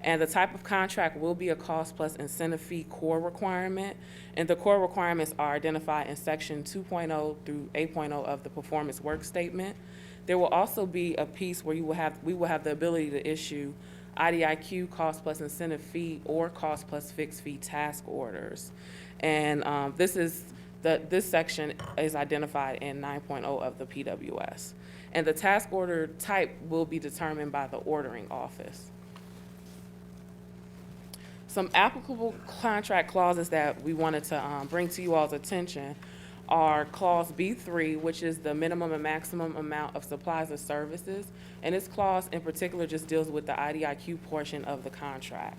And the type of contract will be a cost plus incentive fee core requirement. And the core requirements are identified in section 2.0 through 8.0 of the performance work statement. There will also be a piece where we will have the ability to issue IDIQ cost plus incentive fee or cost plus fixed fee task orders. And this section is identified in 9.0 of the PWS. And the task order type will be determined by the ordering office. Some applicable contract clauses that we wanted to bring to you all's attention are clause B3, which is the minimum and maximum amount of supplies or services. And this clause in particular just deals with the IDIQ portion of the contract.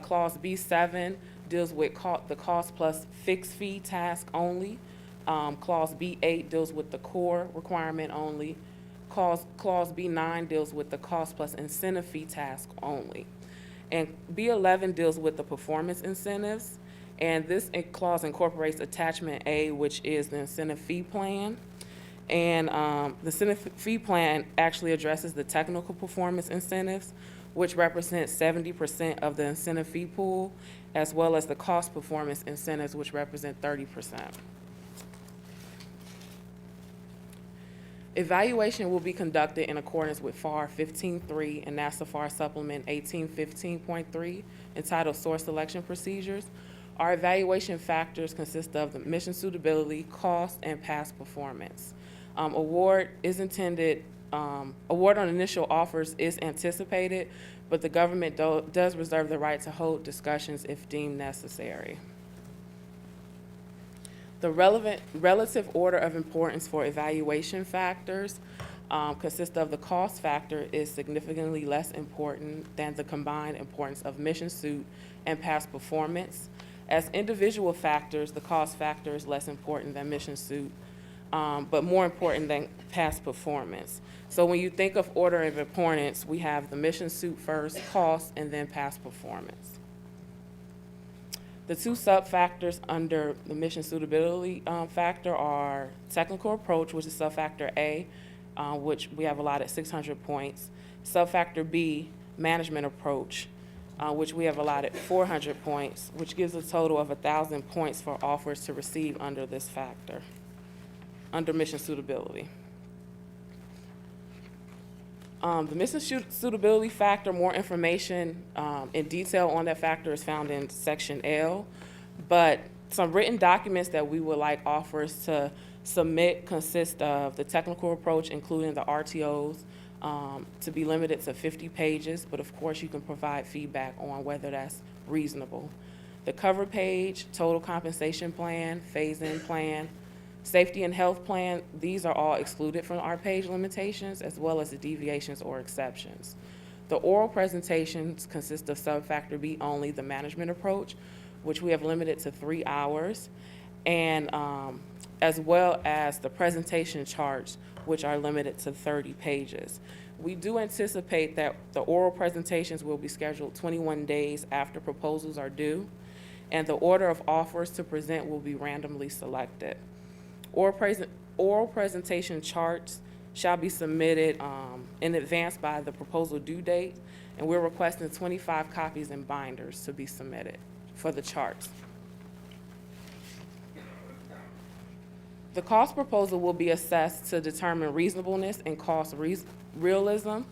Clause B7 deals with the cost plus fixed fee task only. Clause B8 deals with the core requirement only. Clause B9 deals with the cost plus incentive fee task only. And B11 deals with the performance incentives. And this clause incorporates attachment A, which is the incentive fee plan. And the incentive fee plan actually addresses the technical performance incentives, which represent 70% of the incentive fee pool, as well as the cost performance incentives, which represent 30%. Evaluation will be conducted in accordance with FAR 15.3 and NASA FAR Supplement 1815.3 entitled Source Selection Procedures. Our evaluation factors consist of the mission suitability, cost, and past performance. Award on initial offers is anticipated, but the government does reserve the right to hold discussions if deemed necessary. The relative order of importance for evaluation factors consist of the cost factor is significantly less important than the combined importance of mission suit and past performance. As individual factors, the cost factor is less important than mission suit, but more important than past performance. So when you think of order of importance, we have the mission suit first, cost, and then past performance. The two sub-factors under the mission suitability factor are technical approach, which is sub-factor A, which we have allotted 600 points. Sub-factor B, management approach, which we have allotted 400 points, which gives a total of 1,000 points for offers to receive under this factor, under mission suitability. The mission suitability factor, more information in detail on that factor is found in section L, but some written documents that we would like offers to submit consist of the technical approach, including the RTOs, to be limited to 50 pages, but of course you can provide feedback on whether that's reasonable. The cover page, total compensation plan, phase-in plan, safety and health plan, these are all excluded from our page limitations, as well as the deviations or exceptions. The oral presentations consist of sub-factor B only, the management approach, which we have limited to 3 hours, and as well as the presentation charts, which are limited to 30 pages. We do anticipate that the oral presentations will be scheduled 21 days after proposals are due, and the order of offers to present will be randomly selected. Oral presentation charts shall be submitted in advance by the proposal due date, and we're requesting 25 copies and binders to be submitted for the charts. The cost proposal will be assessed to determine reasonableness and cost realism,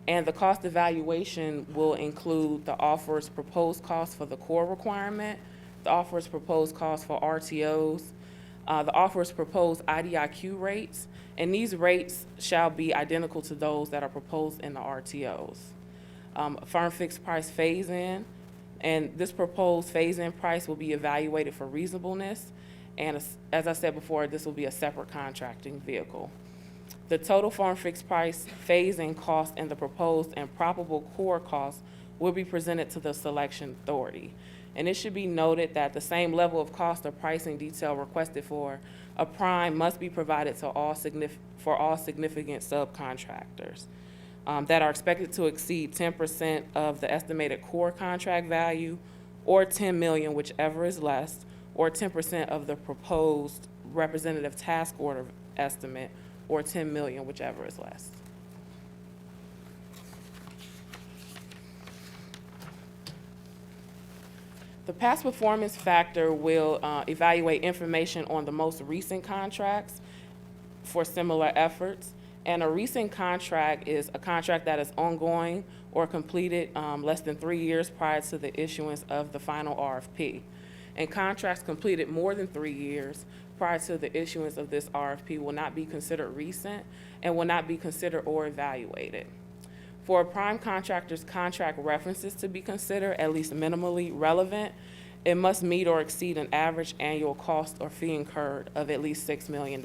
and the cost evaluation will include the offer's proposed cost for the core requirement, the offer's proposed cost for RTOs, the offer's proposed IDIQ rates, and these rates shall be identical to those that are proposed in the RTOs. Firm fixed price phase-in, and this proposed phase-in price will be evaluated for reasonableness, and as I said before, this will be a separate contracting vehicle. The total firm fixed price phase-in cost and the proposed and probable core costs will be presented to the selection authority. And it should be noted that the same level of cost or pricing detail requested for a prime must be provided to all significant subcontractors that are expected to exceed 10% of the estimated core contract value, or 10 million, whichever is less, or 10% of the proposed representative task order estimate, or 10 million, whichever is less. The past performance factor will evaluate information on the most recent contracts for similar efforts. And a recent contract is a contract that is ongoing or completed less than 3 years prior to the issuance of the final RFP. And contracts completed more than 3 years prior to the issuance of this RFP will not be considered recent and will not be considered or evaluated. For a prime contractor's contract references to be considered at least minimally relevant, it must meet or exceed an average annual cost or fee incurred of at least $6 million.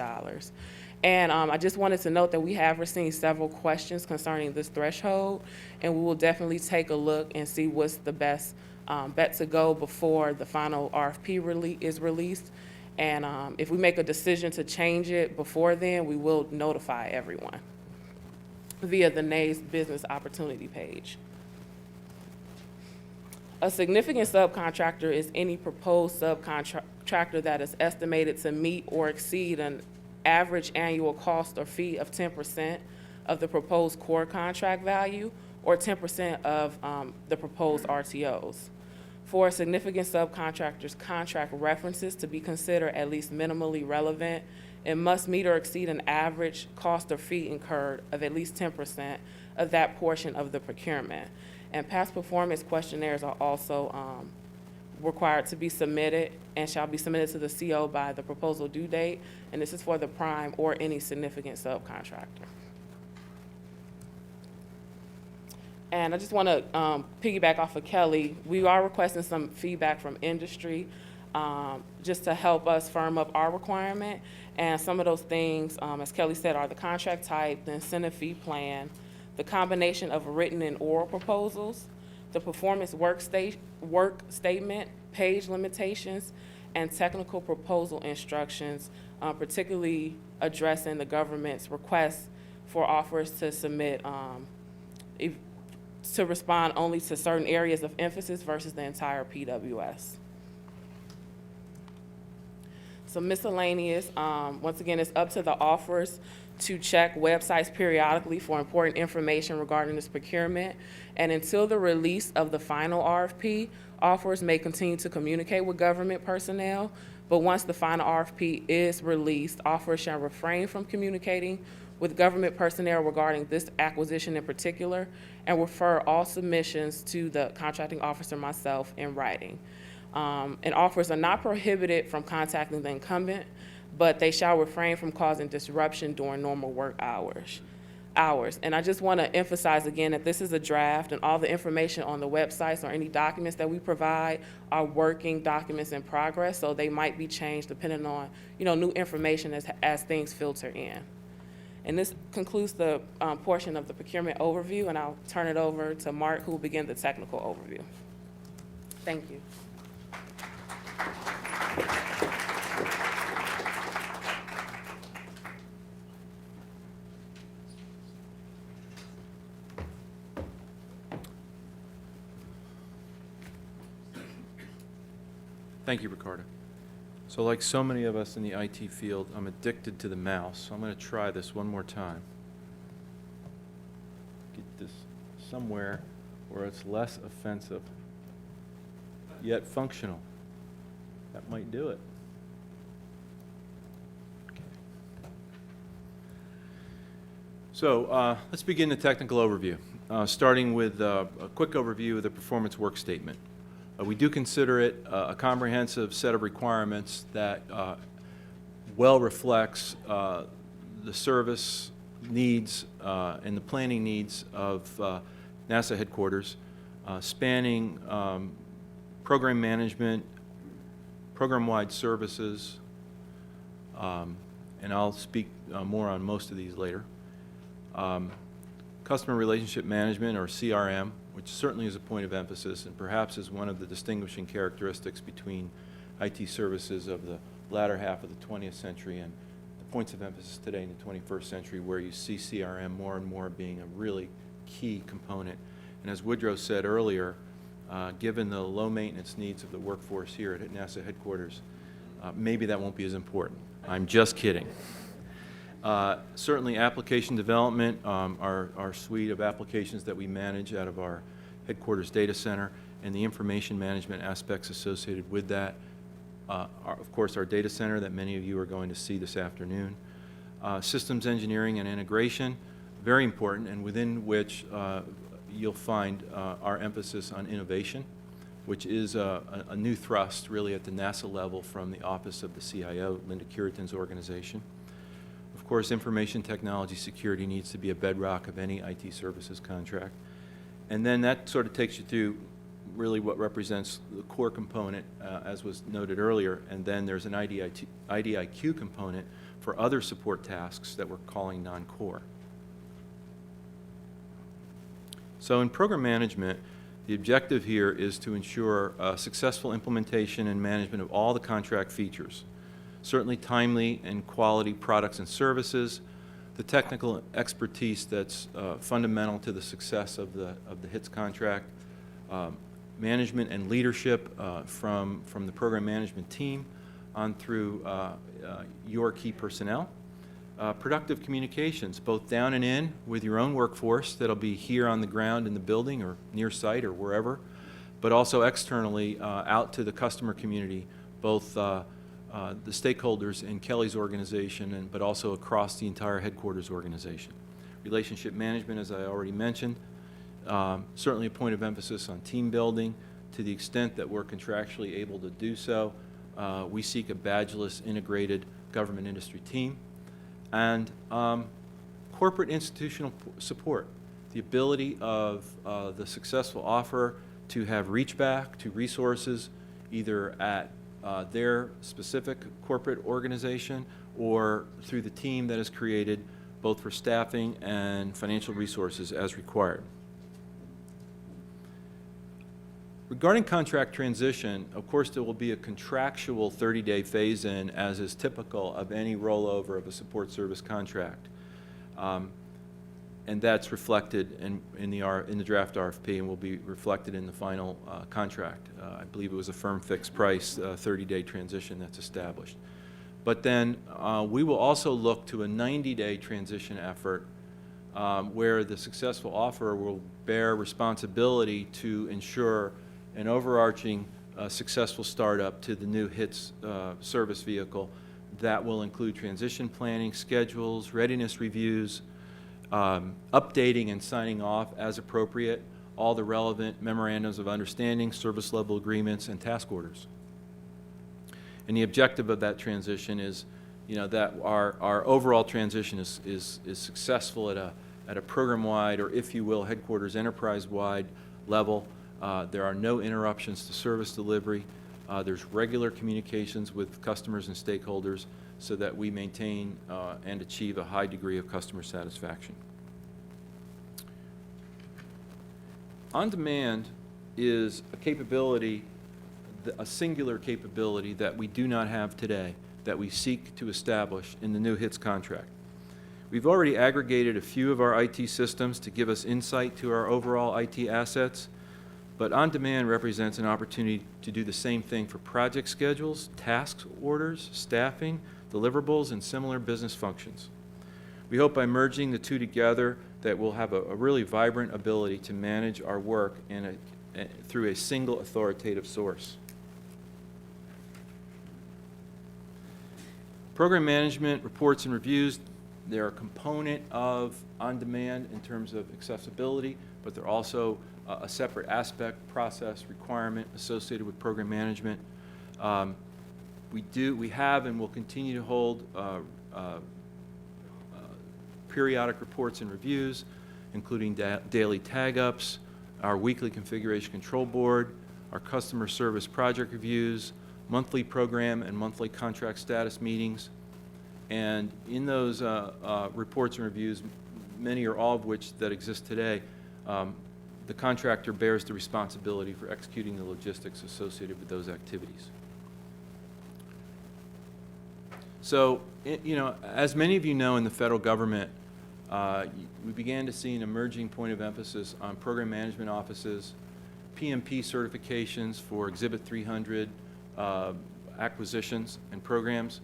And I just wanted to note that we have received several questions concerning this threshold, and we will definitely take a look and see what's the best bet to go before the final RFP is released. And if we make a decision to change it before then, we will notify everyone via the NAE's business opportunity page. A significant subcontractor is any proposed subcontractor that is estimated to meet or exceed an average annual cost or fee of 10% of the proposed core contract value, or 10% of the proposed RTOs. For a significant subcontractor's contract references to be considered at least minimally relevant, It must meet or exceed an average cost or fee incurred of at least 10% of that portion of the procurement. And past performance questionnaires are also required to be submitted and shall be submitted to the CO by the proposal due date, and this is for the prime or any significant subcontractor. And I just want to piggyback off of Kelly. We are requesting some feedback from industry just to help us firm up our requirement. And some of those things, as Kelly said, are the contract type, the incentive fee plan, the combination of written and oral proposals, the performance work statement, page limitations, and technical proposal instructions, particularly addressing the government's request for offers to submit, to respond only to certain areas of emphasis versus the entire PWS. So miscellaneous, once again, it's up to the offers to check websites periodically for important information regarding this procurement. And until the release of the final RFP, offers may continue to communicate with government personnel. But once the final RFP is released, offers shall refrain from communicating with government personnel regarding this acquisition in particular, and refer all submissions to the contracting officer, myself, in writing. And offers are not prohibited from contacting the incumbent, but they shall refrain from causing disruption during normal work hours. And I just want to emphasize again that this is a draft, and all the information on the websites or any documents that we provide are working documents in progress, so they might be changed depending on, new information as things filter in. And this concludes the portion of the procurement overview, and I'll turn it over to Mark, who will begin the technical overview. Thank you. Thank you, Ricardo. So like so many of us in the IT field, I'm addicted to the mouse. So I'm going to try this one more time. Get this somewhere where it's less offensive, yet functional. That might do it. Okay. So let's begin the technical overview, starting with a quick overview of the performance work statement. We do consider it a comprehensive set of requirements that well reflects the service needs and the planning needs of NASA headquarters, spanning program management, program-wide services, and I'll speak more on most of these later. Customer relationship management, or CRM, which certainly is a point of emphasis and perhaps is one of the distinguishing characteristics between IT services of the latter half of the 20th century and the points of emphasis today in the 21st century, where you see CRM more and more being a really key component. And as Woodrow said earlier, given the low maintenance needs of the workforce here at NASA headquarters, maybe that won't be as important. I'm just kidding. Certainly application development, our suite of applications that we manage out of our headquarters data center, and the information management aspects associated with that. Of course, our data center that many of you are going to see this afternoon. Systems engineering and integration, very important, and within which you'll find our emphasis on innovation, which is a new thrust really at the NASA level from the Office of the CIO, Linda Curitan's organization. Of course, information technology security needs to be a bedrock of any IT services contract. And then that sort of takes you through really what represents the core component, as was noted earlier, and then there's an IDIQ component for other support tasks that we're calling non-core. So in program management, the objective here is to ensure successful implementation and management of all the contract features. Certainly timely and quality products and services, the technical expertise that's fundamental to the success of the HITSS contract, management and leadership from the program management team on through your key personnel, productive communications, both down and in with your own workforce that'll be here on the ground in the building or near site or wherever, but also externally out to the customer community, both the stakeholders in Kelly's organization, but also across the entire headquarters organization. Relationship management, as I already mentioned, certainly a point of emphasis on team building. To the extent that we're contractually able to do so, we seek a badgeless integrated government industry team. And corporate institutional support, the ability of the successful offerer to have reach back to resources either at their specific corporate organization or through the team that is created both for staffing and financial resources as required. Regarding contract transition, of course there will be a contractual 30-day phase-in, as is typical of any rollover of a support service contract. And that's reflected in the draft RFP and will be reflected in the final contract. I believe it was a firm fixed price 30-day transition that's established. But then we will also look to a 90-day transition effort where the successful offerer will bear responsibility to ensure an overarching successful startup to the new HITSS service vehicle that will include transition planning, schedules, readiness reviews, updating and signing off as appropriate all the relevant memorandums of understanding, service level agreements, and task orders. And the objective of that transition is, that our overall transition is successful at a program-wide, or if you will, headquarters enterprise-wide level. There are no interruptions to service delivery. There's regular communications with customers and stakeholders so that we maintain and achieve a high degree of customer satisfaction. On-demand is a capability, a singular capability that we do not have today, that we seek to establish in the new HITSS contract. We've already aggregated a few of our IT systems to give us insight to our overall IT assets, but on-demand represents an opportunity to do the same thing for project schedules, task orders, staffing, deliverables, and similar business functions. We hope by merging the two together that we'll have a really vibrant ability to manage our work through a single authoritative source. Program management, reports, and reviews, they're a component of on-demand in terms of accessibility, but they're also a separate aspect, process, requirement associated with program management. We have and will continue to hold periodic reports and reviews, including daily tag-ups, our weekly configuration control board, our customer service project reviews, monthly program and monthly contract status meetings. And in those reports and reviews, many or all of which that exist today, the contractor bears the responsibility for executing the logistics associated with those activities. So, as many of you know, in the federal government, we began to see an emerging point of emphasis on program management offices, PMP certifications for Exhibit 300 acquisitions and programs.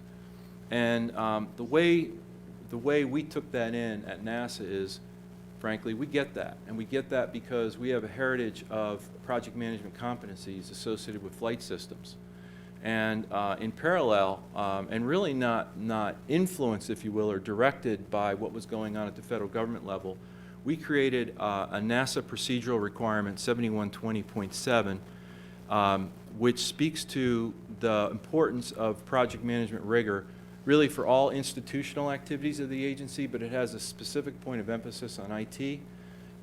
And the way we took that in at NASA is, frankly, we get that. And we get that because we have a heritage of project management competencies associated with flight systems. And in parallel, and really not influenced, if you will, or directed by what was going on at the federal government level, we created a NASA procedural requirement 7120.7, which speaks to the importance of project management rigor really for all institutional activities of the agency, but it has a specific point of emphasis on IT.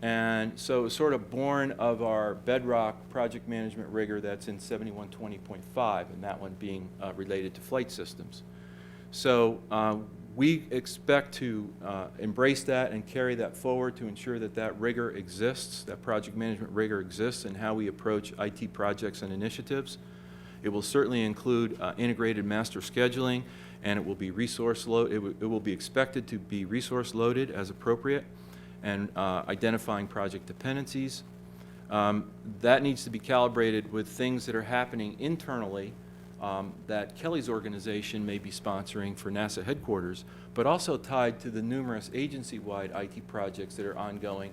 And so it was sort of born of our bedrock project management rigor that's in 7120.5, and that one being related to flight systems. So we expect to embrace that and carry that forward to ensure that that rigor exists, that project management rigor exists in how we approach IT projects and initiatives. It will certainly include integrated master scheduling, and it will be resource load. It will be expected to be resource loaded as appropriate, and identifying project dependencies. That needs to be calibrated with things that are happening internally that Kelly's organization may be sponsoring for NASA headquarters, but also tied to the numerous agency-wide IT projects that are ongoing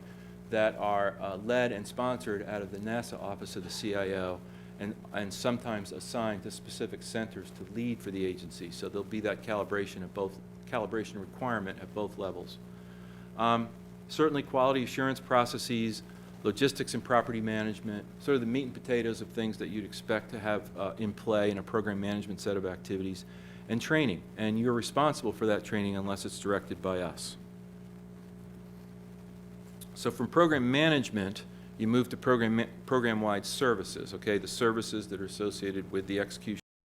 that are led and sponsored out of the NASA Office of the CIO and sometimes assigned to specific centers to lead for the agency. So there'll be that calibration requirement at both levels. Certainly quality assurance processes, logistics and property management, sort of the meat and potatoes of things that you'd expect to have in play in a program management set of activities, and training. And you're responsible for that training unless it's directed by us. So from program management, you move to program-wide services, okay? The services that are associated with the execution